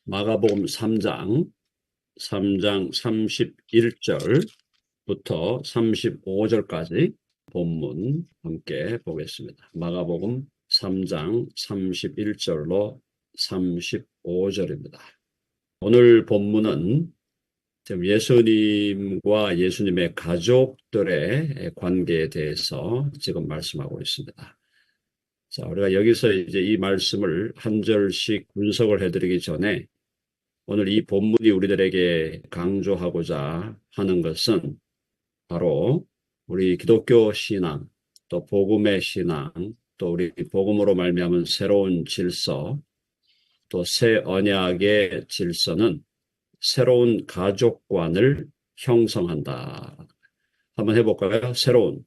마가복음 3장 31절부터 35절까지 본문 함께 보겠습니다. 마가복음 3장 31절로 35절입니다. 오늘 본문은 예수님과 예수님의 가족들의 관계에 대해서 지금 말씀하고 있습니다. 자, 우리가 여기서 이제 이 말씀을 한 절씩 분석을 해드리기 전에 오늘 이 본문이 우리들에게 강조하고자 하는 것은 바로 우리 기독교 신앙, 또 복음의 신앙, 또 우리 복음으로 말미암은 새로운 질서, 또 새 언약의 질서는 새로운 가족관을 형성한다. 한번 해볼까요? 새로운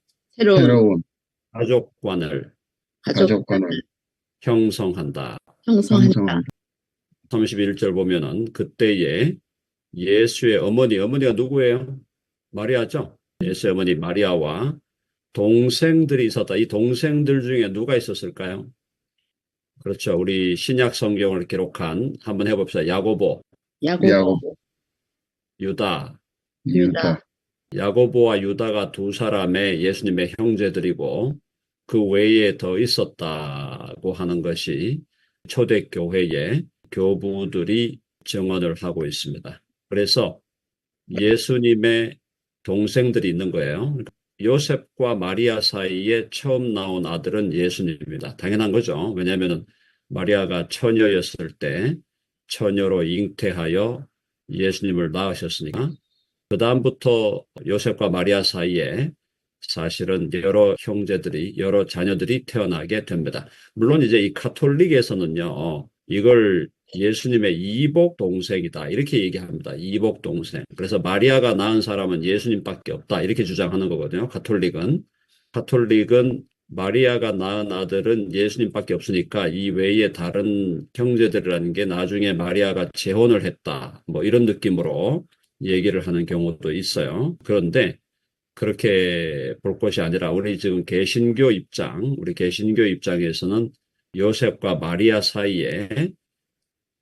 가족관을 형성한다. 31절 보면은 그때에 예수의 어머니가 누구예요? 마리아죠? 예수의 어머니 마리아와 동생들이 있었다. 이 동생들 중에 누가 있었을까요? 그렇죠. 우리 신약 성경을 기록한 한번 해봅시다. 야고보, 유다. 야고보와 유다가 두 사람의 예수님의 형제들이고 그 외에 더 있었다고 하는 것이 초대교회의 교부들이 증언을 하고 있습니다. 그래서 예수님의 동생들이 있는 거예요. 요셉과 마리아 사이에 처음 나온 아들은 예수님입니다. 당연한 거죠. 왜냐하면 마리아가 처녀였을 때 처녀로 잉태하여 예수님을 낳으셨으니까 그 다음부터 요셉과 마리아 사이에 사실은 여러 형제들이, 여러 자녀들이 태어나게 됩니다. 물론 이제 이 가톨릭에서는요, 이걸 예수님의 이복 동생이다 이렇게 얘기합니다. 이복 동생. 그래서 마리아가 낳은 사람은 예수님밖에 없다 이렇게 주장하는 거거든요. 가톨릭은 마리아가 낳은 아들은 예수님밖에 없으니까 이 외에 다른 형제들이라는 게 나중에 마리아가 재혼을 했다 뭐 이런 느낌으로 얘기를 하는 경우도 있어요. 그런데 그렇게 볼 것이 아니라 우리 지금 개신교 입장에서는 요셉과 마리아 사이에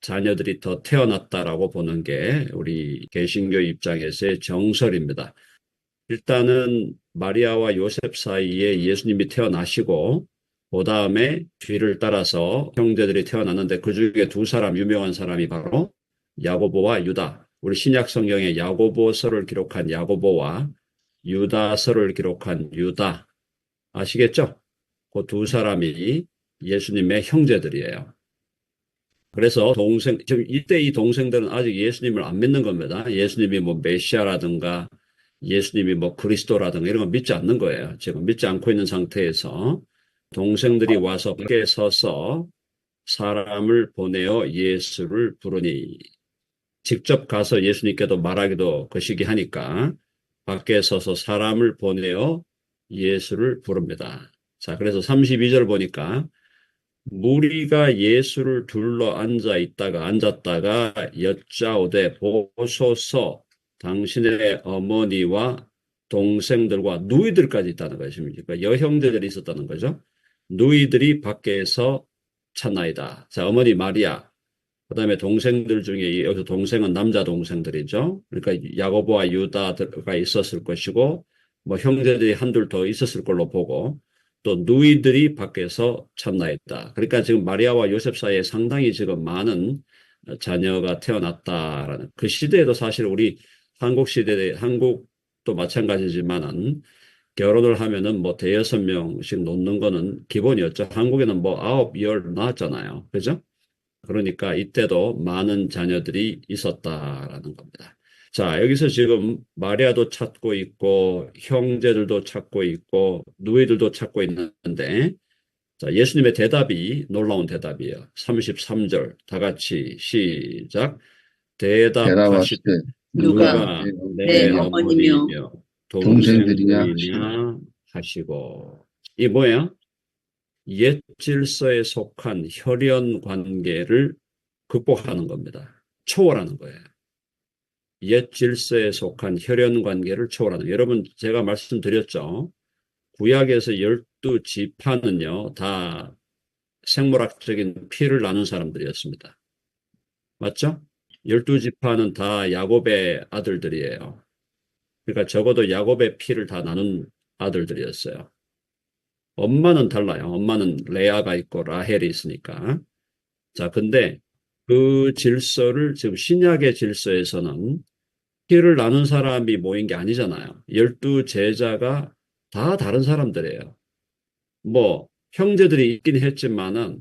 자녀들이 더 태어났다라고 보는 게 우리 개신교 입장에서의 정설입니다. 일단은 마리아와 요셉 사이에 예수님이 태어나시고 그 다음에 뒤를 따라서 형제들이 태어났는데 그 중에 두 사람, 유명한 사람이 바로 야고보와 유다. 우리 신약 성경에 야고보서를 기록한 야고보와 유다서를 기록한 유다. 아시겠죠? 그 두 사람이 예수님의 형제들이에요. 그래서 지금 이때 이 동생들은 아직 예수님을 안 믿는 겁니다. 예수님이 뭐 메시아라든가 예수님이 뭐 그리스도라든가 이런 거 믿지 않는 거예요. 지금 믿지 않고 있는 상태에서 동생들이 와서 밖에 서서 사람을 보내어 예수를 부르니 직접 가서 예수님께도 말하기도 거시기 하니까 밖에 서서 사람을 보내어 예수를 부릅니다. 자, 그래서 32절 보니까 무리가 예수를 둘러 앉았다가 여짜오되 보소서 당신의 어머니와 동생들과 누이들까지 있다는 것입니다. 여형제들이 있었다는 거죠. 누이들이 밖에서 찾나이다. 자, 어머니 마리아, 그 다음에 동생들 중에 여기서 동생은 남자 동생들이죠. 그러니까 야고보와 유다가 있었을 것이고 뭐 형제들이 한둘 더 있었을 걸로 보고 또 누이들이 밖에서 찾나이다. 그러니까 지금 마리아와 요셉 사이에 상당히 지금 많은 자녀가 태어났다라는 그 시대에도 사실 우리 한국 시대에 한국도 마찬가지지만은 결혼을 하면은 뭐 대여섯 명씩 놓는 거는 기본이었죠. 한국에는 뭐 9, 10 낳았잖아요. 그죠? 그러니까 이때도 많은 자녀들이 있었다라는 겁니다. 자, 여기서 지금 마리아도 찾고 있고 형제들도 찾고 있고 누이들도 찾고 있는데 자, 예수님의 대답이 놀라운 대답이에요. 33절 다 같이 시작. 대답하시되 누가 내 어머니며 동생들이냐 하시고 이 뭐예요? 옛 질서에 속한 혈연 관계를 극복하는 겁니다. 초월하는 거예요. 옛 질서에 속한 혈연 관계를 초월하는 거예요. 여러분 제가 말씀드렸죠. 구약에서 12지파는요. 다 생물학적인 피를 나눈 사람들이었습니다. 맞죠? 열두 지파는 다 야곱의 아들들이에요. 그러니까 적어도 야곱의 피를 다 나눈 아들들이었어요. 엄마는 달라요. 엄마는 레아가 있고 라헬이 있으니까. 자, 근데 그 질서를 지금 신약의 질서에서는 피를 나눈 사람이 모인 게 아니잖아요. 열두 제자가 다 다른 사람들이에요. 뭐 형제들이 있긴 했지만은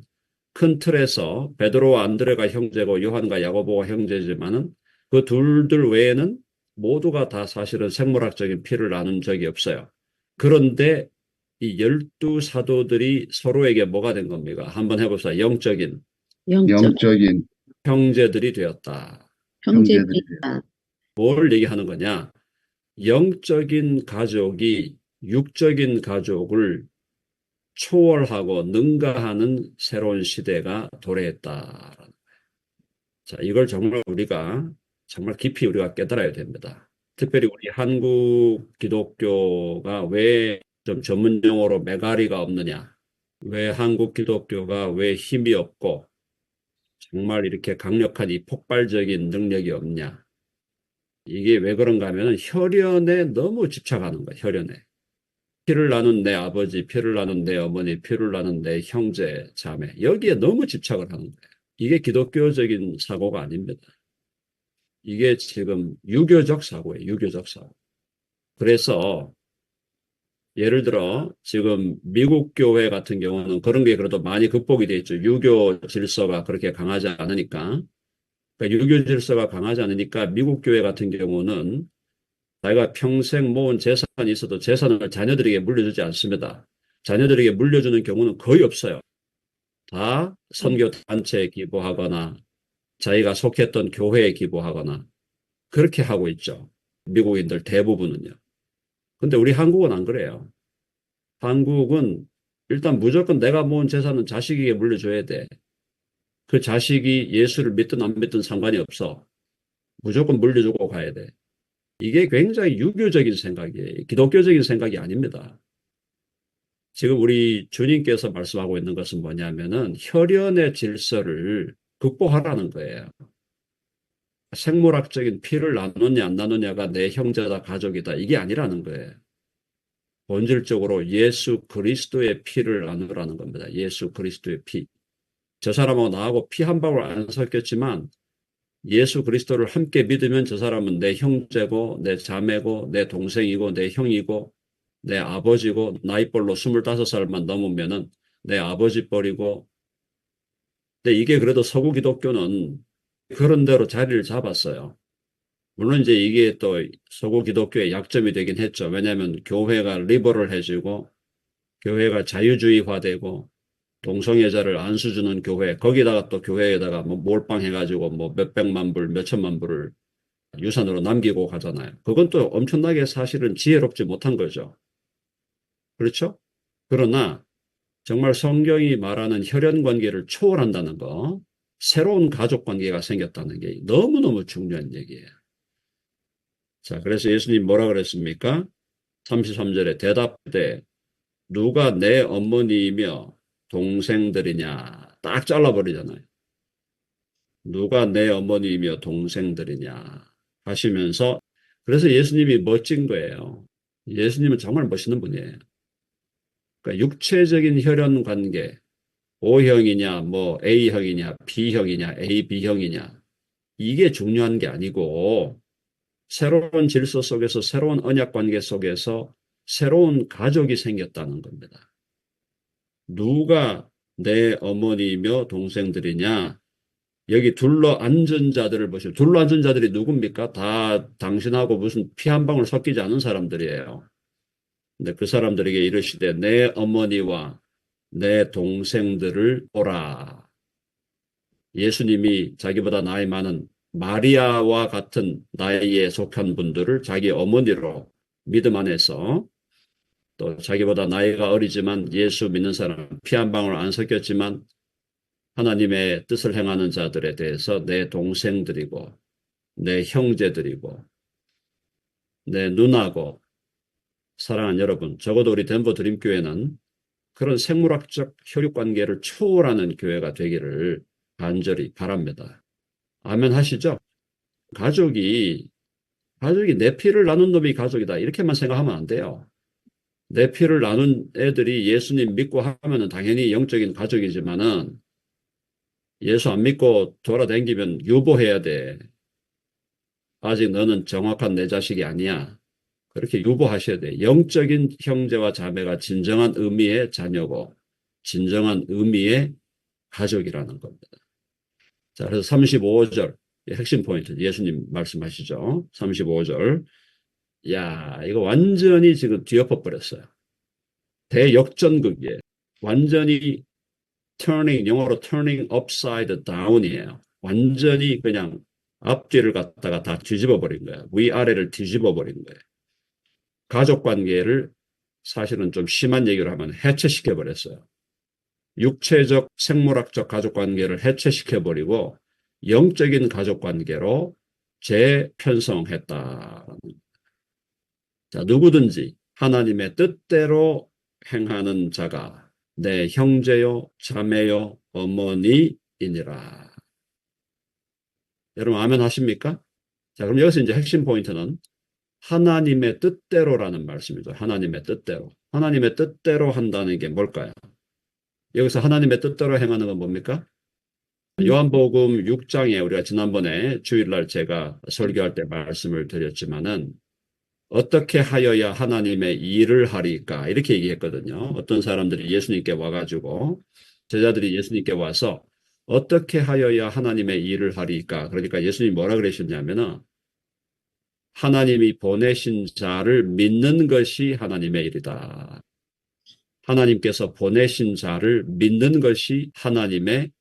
큰 틀에서 베드로와 안드레가 형제고 요한과 야고보가 형제지만은 그 둘들 외에는 모두가 다 사실은 생물학적인 피를 나눈 적이 없어요. 그런데 이 열두 사도들이 서로에게 뭐가 된 겁니까? 한번 해봅시다. 영적인 영적인 형제들이 되었다. 형제들이 뭘 얘기하는 거냐? 영적인 가족이 육적인 가족을 초월하고 능가하는 새로운 시대가 도래했다. 자, 이걸 정말 우리가 정말 깊이 우리가 깨달아야 됩니다. 특별히 우리 한국 기독교가 왜 좀 전문 용어로 메가리가 없느냐? 왜 한국 기독교가 왜 힘이 없고 정말 이렇게 강력한 이 폭발적인 능력이 없냐? 이게 왜 그런가 하면 혈연에 너무 집착하는 거예요. 혈연에. 피를 나눈 내 아버지, 피를 나눈 내 어머니, 피를 나눈 내 형제, 자매. 여기에 너무 집착을 하는 거예요. 이게 기독교적인 사고가 아닙니다. 이게 지금 유교적 사고예요. 유교적 사고. 그래서 예를 들어 지금 미국 교회 같은 경우는 그런 게 그래도 많이 극복이 돼 있죠. 유교 질서가 그렇게 강하지 않으니까. 그러니까 유교 질서가 강하지 않으니까 미국 교회 같은 경우는 자기가 평생 모은 재산이 있어도 재산을 자녀들에게 물려주지 않습니다. 자녀들에게 물려주는 경우는 거의 없어요. 다 선교 단체에 기부하거나 자기가 속했던 교회에 기부하거나 그렇게 하고 있죠. 미국인들 대부분은요. 근데 우리 한국은 안 그래요. 한국은 일단 무조건 내가 모은 재산은 자식에게 물려줘야 돼. 그 자식이 예수를 믿든 안 믿든 상관이 없어. 무조건 물려주고 가야 돼. 이게 굉장히 유교적인 생각이에요. 기독교적인 생각이 아닙니다. 지금 우리 주님께서 말씀하고 있는 것은 뭐냐면은 혈연의 질서를 극복하라는 거예요. 생물학적인 피를 나누냐 안 나누냐가 내 형제다 가족이다 이게 아니라는 거예요. 본질적으로 예수 그리스도의 피를 나누라는 겁니다. 예수 그리스도의 피. 저 사람하고 나하고 피 한 방울 안 섞였지만 예수 그리스도를 함께 믿으면 저 사람은 내 형제고 내 자매고 내 동생이고 내 형이고 내 아버지고 나이벌로 25살만 넘으면은 내 아버지 뻘이고 근데 이게 그래도 서구 기독교는 그런 대로 자리를 잡았어요. 물론 이제 이게 또 서구 기독교의 약점이 되긴 했죠. 왜냐하면 교회가 리버럴해지고 교회가 자유주의화되고 동성애자를 안수 주는 교회 거기다가 또 교회에다가 뭐 몰빵해가지고 뭐 몇백만 불, 몇천만 불을 유산으로 남기고 가잖아요. 그건 또 엄청나게 사실은 지혜롭지 못한 거죠. 그렇죠? 그러나 정말 성경이 말하는 혈연 관계를 초월한다는 거, 새로운 가족 관계가 생겼다는 게 너무너무 중요한 얘기예요. 자, 그래서 예수님 뭐라 그랬습니까? 33절에 대답되 누가 내 어머니이며 동생들이냐 딱 잘라버리잖아요. 누가 내 어머니이며 동생들이냐 하시면서 그래서 예수님이 멋진 거예요. 예수님은 정말 멋있는 분이에요. 그러니까 육체적인 혈연 관계, O형이냐, 뭐 A형이냐, B형이냐, AB형이냐 이게 중요한 게 아니고 새로운 질서 속에서 새로운 언약 관계 속에서 새로운 가족이 생겼다는 겁니다. 누가 내 어머니며 동생들이냐? 여기 둘러 앉은 자들을 보시면 둘러 앉은 자들이 누굽니까? 다 당신하고 무슨 피 한 방울 섞이지 않은 사람들이에요. 근데 그 사람들에게 이르시되 내 어머니와 내 동생들을 보라. 예수님이 자기보다 나이 많은 마리아와 같은 나이에 속한 분들을 자기 어머니로 믿음 안에서 또 자기보다 나이가 어리지만 예수 믿는 사람 피 한 방울 안 섞였지만 하나님의 뜻을 행하는 자들에 대해서 내 동생들이고 내 형제들이고 내 누나고 사랑하는 여러분 적어도 우리 덴버 드림교회는 그런 생물학적 혈육관계를 초월하는 교회가 되기를 간절히 바랍니다. 아멘 하시죠? 가족이 내 피를 나눈 놈이 가족이다. 이렇게만 생각하면 안 돼요. 내 피를 나눈 애들이 예수님 믿고 하면은 당연히 영적인 가족이지만은 예수 안 믿고 돌아다니면 유보해야 돼. 아직 너는 정확한 내 자식이 아니야. 그렇게 유보하셔야 돼. 영적인 형제와 자매가 진정한 의미의 자녀고 진정한 의미의 가족이라는 겁니다. 자, 그래서 35절 핵심 포인트 예수님 말씀하시죠. 35절. 야, 이거 완전히 지금 뒤엎어 버렸어요. 대역전극이에요. 완전히 영어로 turning upside down이에요. 완전히 그냥 앞뒤를 갖다가 다 뒤집어 버린 거예요. 위아래를 뒤집어 버린 거예요. 가족 관계를 사실은 좀 심한 얘기를 하면 해체시켜 버렸어요. 육체적, 생물학적 가족 관계를 해체시켜 버리고 영적인 가족 관계로 재편성했다. 자, 누구든지 하나님의 뜻대로 행하는 자가 내 형제요, 자매요, 어머니이니라. 여러분 아멘 하십니까? 자, 그럼 여기서 이제 핵심 포인트는 하나님의 뜻대로라는 말씀이죠. 하나님의 뜻대로. 하나님의 뜻대로 한다는 게 뭘까요? 여기서 하나님의 뜻대로 행하는 건 뭡니까? 요한복음 6장에 우리가 지난번에 주일날 제가 설교할 때 말씀을 드렸지만은 어떻게 하여야 하나님의 일을 하리까? 이렇게 얘기했거든요. 어떤 사람들이 예수님께 와가지고 제자들이 예수님께 와서 어떻게 하여야 하나님의 일을 하리까? 그러니까 예수님이 뭐라 그러셨냐면은 하나님이 보내신 자를 믿는 것이 하나님의 일이다. 하나님께서 보내신 자를 믿는 것이 하나님의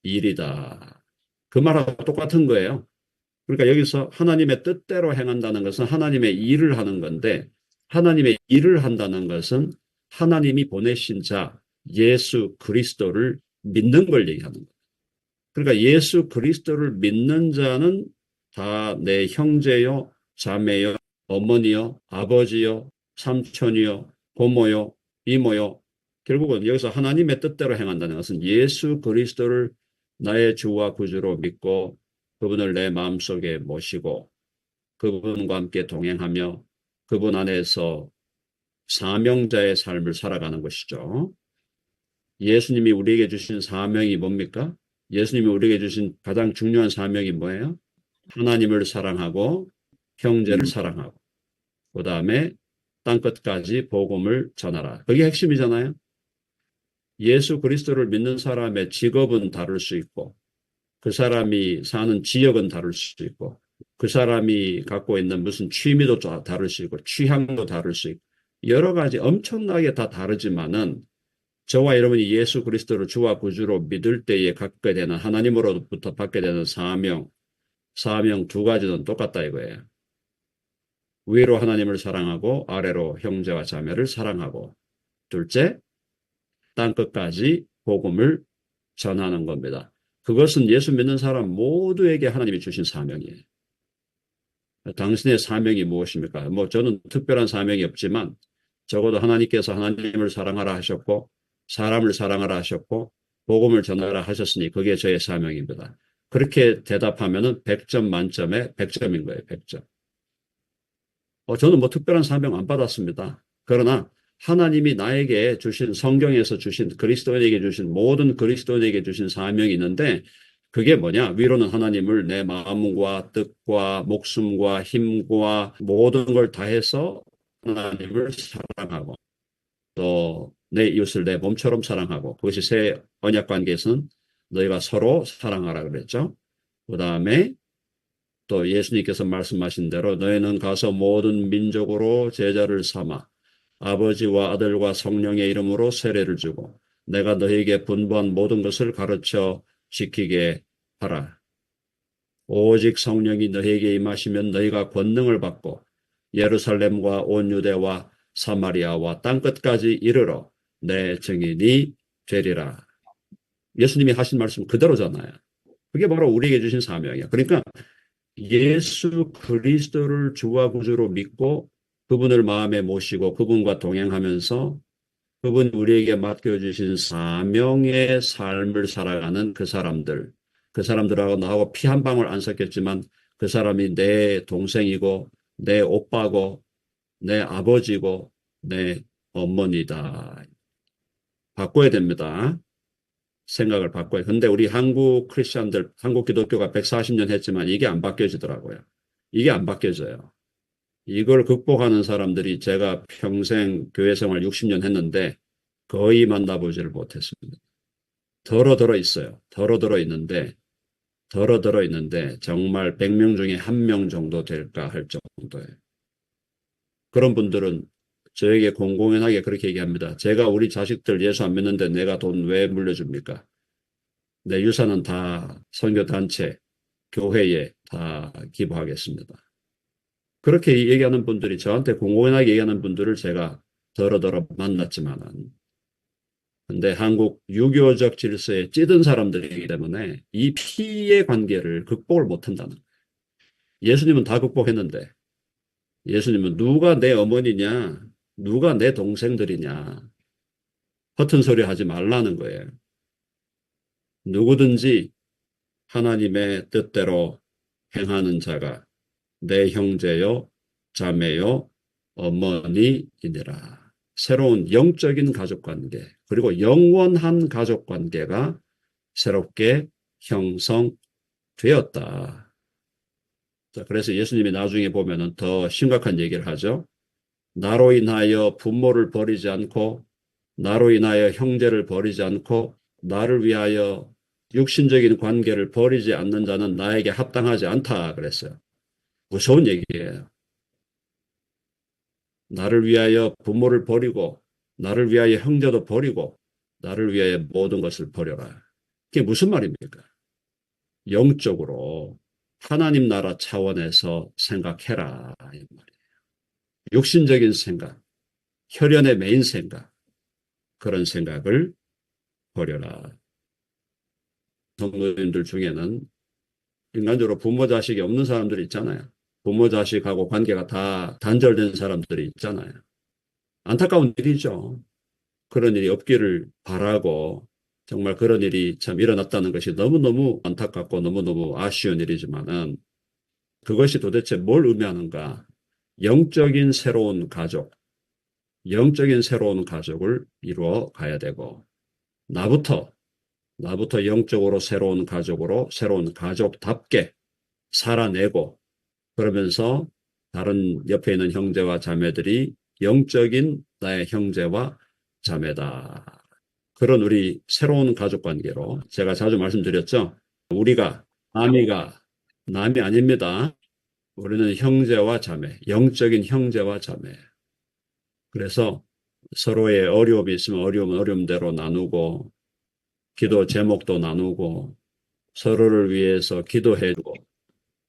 일이다. 그 말하고 똑같은 거예요. 그러니까 여기서 하나님의 뜻대로 행한다는 것은 하나님의 일을 하는 건데 하나님의 일을 한다는 것은 하나님이 보내신 자 예수 그리스도를 믿는 걸 얘기하는 거예요. 그러니까 예수 그리스도를 믿는 자는 다 내 형제요, 자매요, 어머니요, 아버지요, 삼촌이요, 고모요, 이모요. 결국은 여기서 하나님의 뜻대로 행한다는 것은 예수 그리스도를 나의 주와 구주로 믿고 그분을 내 마음속에 모시고 그분과 함께 동행하며 그분 안에서 사명자의 삶을 살아가는 것이죠. 예수님이 우리에게 주신 사명이 뭡니까? 예수님이 우리에게 주신 가장 중요한 사명이 뭐예요? 하나님을 사랑하고 형제를 사랑하고 그 다음에 땅끝까지 복음을 전하라. 그게 핵심이잖아요. 예수 그리스도를 믿는 사람의 직업은 다를 수 있고 그 사람이 사는 지역은 다를 수 있고 그 사람이 갖고 있는 무슨 취미도 다를 수 있고 취향도 다를 수 있고 여러 가지 엄청나게 다 다르지만은 저와 여러분이 예수 그리스도를 주와 구주로 믿을 때에 갖게 되는 하나님으로부터 받게 되는 사명 두 가지는 똑같다 이거예요. 위로 하나님을 사랑하고 아래로 형제와 자매를 사랑하고 둘째 땅끝까지 복음을 전하는 겁니다. 그것은 예수 믿는 사람 모두에게 하나님이 주신 사명이에요. 당신의 사명이 무엇입니까? 저는 특별한 사명이 없지만 적어도 하나님께서 하나님을 사랑하라 하셨고 사람을 사랑하라 하셨고 복음을 전하라 하셨으니 그게 저의 사명입니다. 그렇게 대답하면은 100점 만점에 100점인 거예요. 100점. 저는 특별한 사명 안 받았습니다. 그러나 하나님이 나에게 주신 성경에서 주신 그리스도인에게 주신 모든 그리스도인에게 주신 사명이 있는데 그게 뭐냐? 위로는 하나님을 내 마음과 뜻과 목숨과 힘과 모든 걸 다해서 하나님을 사랑하고 또 내 이웃을 내 몸처럼 사랑하고 그것이 새 언약 관계에서는 너희가 서로 사랑하라 그랬죠. 그 다음에 또 예수님께서 말씀하신 대로 너희는 가서 모든 민족으로 제자를 삼아 아버지와 아들과 성령의 이름으로 세례를 주고 내가 너희에게 분부한 모든 것을 가르쳐 지키게 하라. 오직 성령이 너희에게 임하시면 너희가 권능을 받고 예루살렘과 온 유대와 사마리아와 땅끝까지 이르러 내 증인이 되리라. 예수님이 하신 말씀 그대로잖아요. 그게 바로 우리에게 주신 사명이야. 그러니까 예수 그리스도를 주와 구주로 믿고 그분을 마음에 모시고 그분과 동행하면서 그분 우리에게 맡겨주신 사명의 삶을 살아가는 그 사람들하고 나하고 피 한 방울 안 섞였지만 그 사람이 내 동생이고 내 오빠고 내 아버지고 내 어머니다. 바꿔야 됩니다. 생각을 바꿔야. 근데 우리 한국 크리스천들, 한국 기독교가 140년 했지만 이게 안 바뀌어지더라고요. 이게 안 바뀌어져요. 이걸 극복하는 사람들이 제가 평생 교회 생활 60년 했는데 거의 만나보지를 못했습니다. 더러더러 있어요. 더러더러 있는데 정말 100명 중에 1명 정도 될까 할 정도예요. 그런 분들은 저에게 공공연하게 그렇게 얘기합니다. 제가 우리 자식들 예수 안 믿는데 내가 돈 왜 물려줍니까? 내 유산은 다 선교단체, 교회에 다 기부하겠습니다. 그렇게 얘기하는 분들이 저한테 공공연하게 얘기하는 분들을 제가 더러더러 만났지만은 근데 한국 유교적 질서에 찌든 사람들이기 때문에 이 피의 관계를 극복을 못한다는 거예요. 예수님은 다 극복했는데 예수님은 누가 내 어머니냐, 누가 내 동생들이냐, 허튼 소리 하지 말라는 거예요. 누구든지 하나님의 뜻대로 행하는 자가 내 형제요, 자매요, 어머니이니라. 새로운 영적인 가족관계, 그리고 영원한 가족관계가 새롭게 형성되었다. 자, 그래서 예수님이 나중에 보면은 더 심각한 얘기를 하죠. 나로 인하여 부모를 버리지 않고, 나로 인하여 형제를 버리지 않고, 나를 위하여 육신적인 관계를 버리지 않는 자는 나에게 합당하지 않다 그랬어요. 무서운 얘기예요. 나를 위하여 부모를 버리고, 나를 위하여 형제도 버리고, 나를 위하여 모든 것을 버려라. 그게 무슨 말입니까? 영적으로 하나님 나라 차원에서 생각해라. 이 말이에요. 육신적인 생각, 혈연의 메인 생각, 그런 생각을 버려라. 성도님들 중에는 인간적으로 부모 자식이 없는 사람들이 있잖아요. 부모 자식하고 관계가 다 단절된 사람들이 있잖아요. 안타까운 일이죠. 그런 일이 없기를 바라고 정말 그런 일이 참 일어났다는 것이 너무너무 안타깝고 너무너무 아쉬운 일이지만은 그것이 도대체 뭘 의미하는가? 영적인 새로운 가족, 영적인 새로운 가족을 이루어 가야 되고 나부터 영적으로 새로운 가족으로 새로운 가족답게 살아내고 그러면서 다른 옆에 있는 형제와 자매들이 영적인 나의 형제와 자매다. 그런 우리 새로운 가족 관계로 제가 자주 말씀드렸죠. 우리가 남이 아닙니다. 우리는 형제와 자매, 영적인 형제와 자매. 그래서 서로의 어려움이 있으면 어려움은 어려움대로 나누고 기도 제목도 나누고 서로를 위해서 기도해주고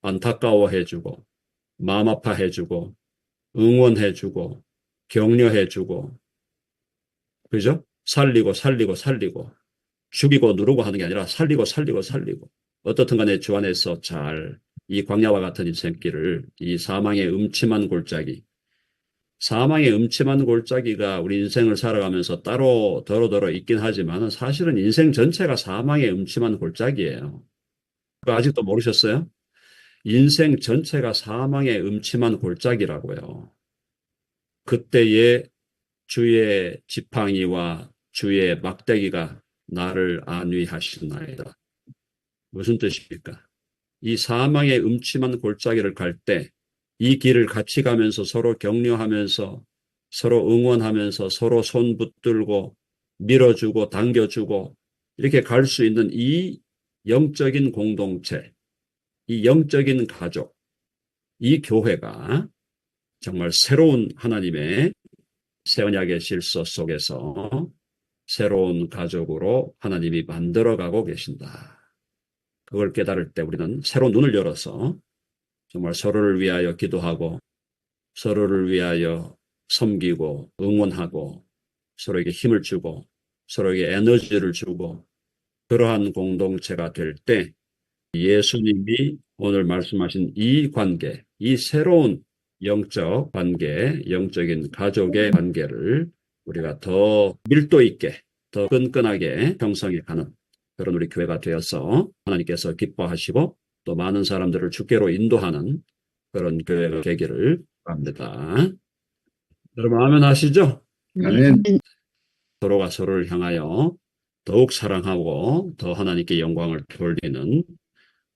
안타까워해주고 마음 아파해주고 응원해주고 격려해주고 그죠? 살리고 죽이고 누르고 하는 게 아니라 살리고 어떻든 간에 주 안에서 잘 이 광야와 같은 인생길을 이 사망의 음침한 골짜기가 우리 인생을 살아가면서 따로 더러더러 있긴 하지만 사실은 인생 전체가 사망의 음침한 골짜기예요. 그거 아직도 모르셨어요? 인생 전체가 사망의 음침한 골짜기라고요. 그때에 주의 지팡이와 주의 막대기가 나를 안위하시나이다. 무슨 뜻입니까? 이 사망의 음침한 골짜기를 갈 때 이 길을 같이 가면서 서로 격려하면서 서로 응원하면서 서로 손 붙들고 밀어주고 당겨주고 이렇게 갈 수 있는 이 영적인 공동체, 이 영적인 가족, 이 교회가 정말 새로운 하나님의 새 언약의 질서 속에서 새로운 가족으로 하나님이 만들어가고 계신다. 그걸 깨달을 때 우리는 새로운 눈을 열어서 정말 서로를 위하여 기도하고 서로를 위하여 섬기고 응원하고 서로에게 힘을 주고 서로에게 에너지를 주고 그러한 공동체가 될 때 예수님이 오늘 말씀하신 이 관계, 이 새로운 영적 관계, 영적인 가족의 관계를 우리가 더 밀도 있게, 더 끈끈하게 형성해 가는 그런 우리 교회가 되어서 하나님께서 기뻐하시고 또 많은 사람들을 주께로 인도하는 그런 교회가 되기를 바랍니다. 여러분 아멘 하시죠? 아멘. 서로가 서로를 향하여 더욱 사랑하고 더 하나님께 영광을 돌리는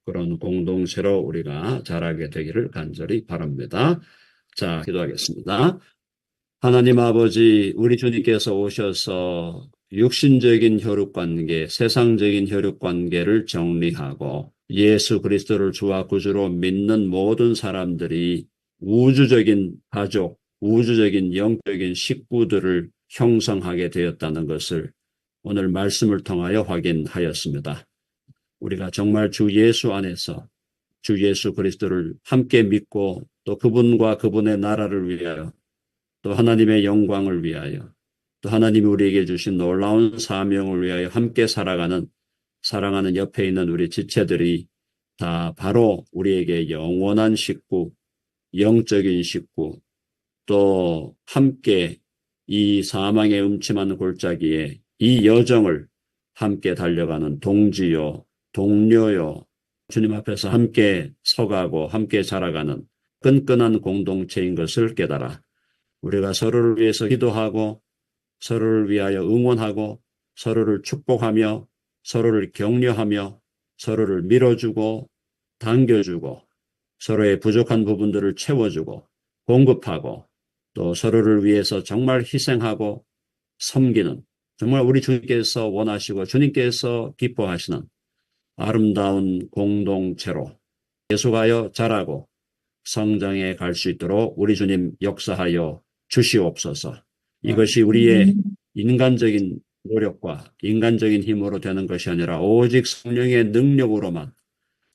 그런 공동체로 우리가 자라게 되기를 간절히 바랍니다. 자, 기도하겠습니다. 하나님 아버지, 우리 주님께서 오셔서 육신적인 혈육관계, 세상적인 혈육관계를 정리하고 예수 그리스도를 주와 구주로 믿는 모든 사람들이 우주적인 가족, 우주적인 영적인 식구들을 형성하게 되었다는 것을 오늘 말씀을 통하여 확인하였습니다. 우리가 정말 주 예수 안에서 주 예수 그리스도를 함께 믿고 또 그분과 그분의 나라를 위하여 또 하나님의 영광을 위하여 또 하나님이 우리에게 주신 놀라운 사명을 위하여 함께 살아가는 사랑하는 옆에 있는 우리 지체들이 다 바로 우리에게 영원한 식구, 영적인 식구, 또 함께 이 사망의 음침한 골짜기에 이 여정을 함께 달려가는 동지요, 동료요, 주님 앞에서 함께 서가고 함께 자라가는 끈끈한 공동체인 것을 깨달아 우리가 서로를 위해서 기도하고 서로를 위하여 응원하고 서로를 축복하며 서로를 격려하며 서로를 밀어주고 당겨주고 서로의 부족한 부분들을 채워주고 공급하고 또 서로를 위해서 정말 희생하고 섬기는 정말 우리 주님께서 원하시고 주님께서 기뻐하시는 아름다운 공동체로 계속하여 자라고 성장해 갈 수 있도록 우리 주님 역사하여 주시옵소서. 이것이 우리의 인간적인 노력과 인간적인 힘으로 되는 것이 아니라 오직 성령의 능력으로만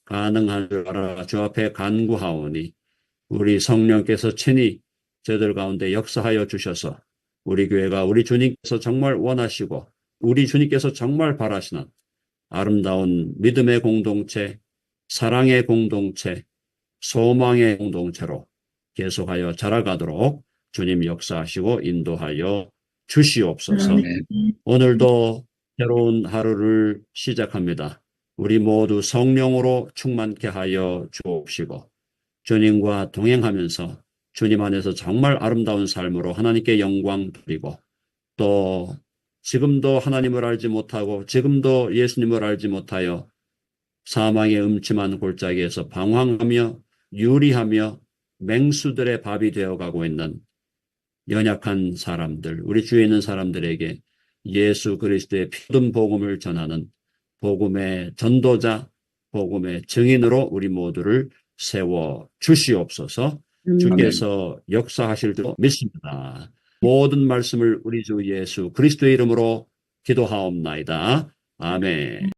가능한 줄 알아 주 앞에 간구하오니 우리 성령께서 친히 저들 가운데 역사하여 주셔서 우리 교회가 우리 주님께서 정말 원하시고 우리 주님께서 정말 바라시는 아름다운 믿음의 공동체, 사랑의 공동체, 소망의 공동체로 계속하여 자라가도록 주님 역사하시고 인도하여 주시옵소서. 아멘. 오늘도 새로운 하루를 시작합니다. 우리 모두 성령으로 충만케 하여 주옵시고 주님과 동행하면서 주님 안에서 정말 아름다운 삶으로 하나님께 영광 드리고 또 지금도 하나님을 알지 못하고 지금도 예수님을 알지 못하여 사망의 음침한 골짜기에서 방황하며 유리하며 맹수들의 밥이 되어가고 있는 연약한 사람들, 우리 주위에 있는 사람들에게 예수 그리스도의 피든 복음을 전하는 복음의 전도자, 복음의 증인으로 우리 모두를 세워 주시옵소서. 주께서 역사하실 줄 믿습니다. 모든 말씀을 우리 주 예수 그리스도의 이름으로 기도하옵나이다. 아멘.